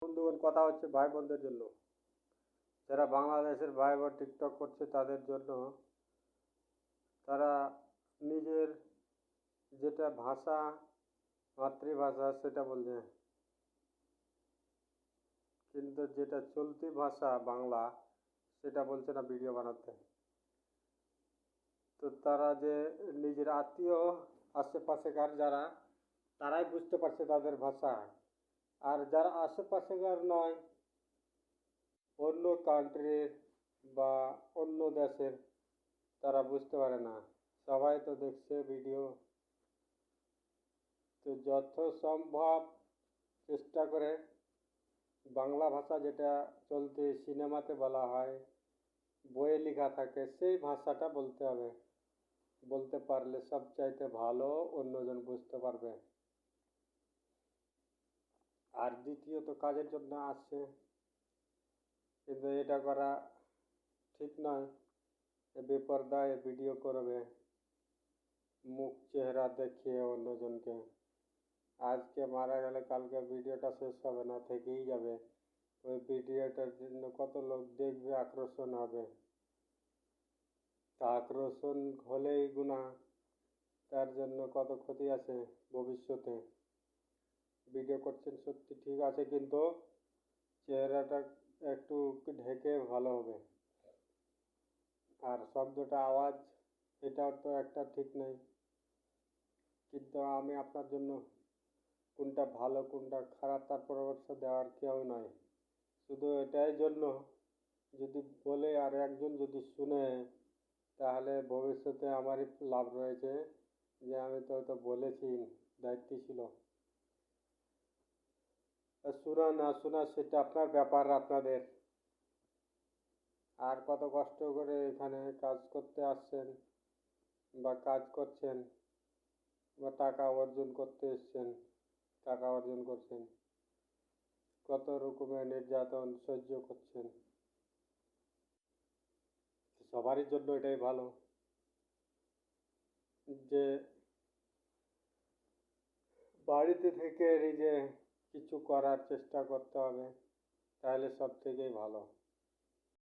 বন্ধুগণ, কথা হচ্ছে ভাই বোনদের জন্য। যারা বাংলাদেশের ভাই বোন টিকটক করছে তাদের জন্য। তারা নিজের যেটা ভাষা, মাতৃভাষা সেটা বলছে, কিন্তু যেটা চলতি ভাষা বাংলা সেটা বলছে না ভিডিও বানাতে। তো তারা যে নিজের আত্মীয় আশেপাশেকার যারা, তারাই বুঝতে পারছে তাদের ভাষা। আর যারা আশেপাশেকার নয়, অন্য কান্ট্রির বা অন্য দেশের, তারা বুঝতে পারে না। সবাই তো দেখছে ভিডিও। তো যত সম্ভব চেষ্টা করে বাংলা ভাষা, যেটা চলতি সিনেমাতে বলা হয়, বইয়ে লেখা থাকে, সেই ভাষাটা বলতে হবে। বলতে পারলে সবচাইতে ভালো, অন্যজন বুঝতে পারবে। আর দ্বিতীয়ত কাজের জন্য আসছে, কিন্তু এটা করা ঠিক নয়। বেপরদায় ভিডিও করবে, মুখ চেহারা দেখিয়ে অন্যজনকে। আজকে মারা গেলে কালকে ভিডিওটা শেষ হবে না, থেকেই যাবে। ওই ভিডিওটার জন্য কত লোক দেখবে, আকর্ষণ হবে। তা আকর্ষণ হলেই গুনাহ, তার জন্য কত ক্ষতি আছে ভবিষ্যতে। ভিডিও করছেন সত্যি ঠিক আছে, কিন্তু চেহারাটা একটু ঢেকে ভালো হবে। আর শব্দটা, আওয়াজ, এটাও তো একটা ঠিক নেই। কিন্তু আমি আপনার জন্য কোনটা ভালো কোনটা খারাপ তার পরামর্শ দেওয়ার কেউ নয়। শুধু এটাই জন্য, যদি বলে আর একজন যদি শুনে, তাহলে ভবিষ্যতে আমারই লাভ রয়েছে, যে আমি তো বলেছি, দায়িত্ব ছিল। শোনা না শোনা সেটা আপনার ব্যাপার, আপনাদের। আর কত কষ্ট করে এখানে কাজ করতে আসছেন বা কাজ করছেন বা টাকা অর্জন করতে এসছেন, টাকা অর্জন করছেন, কত রকমের নির্যাতন সহ্য করছেন। সবারই জন্য এটাই ভালো, যে বাড়িতে থেকে নিজে কিছু করার চেষ্টা করতে হবে, তাহলে সব থেকেই ভালো।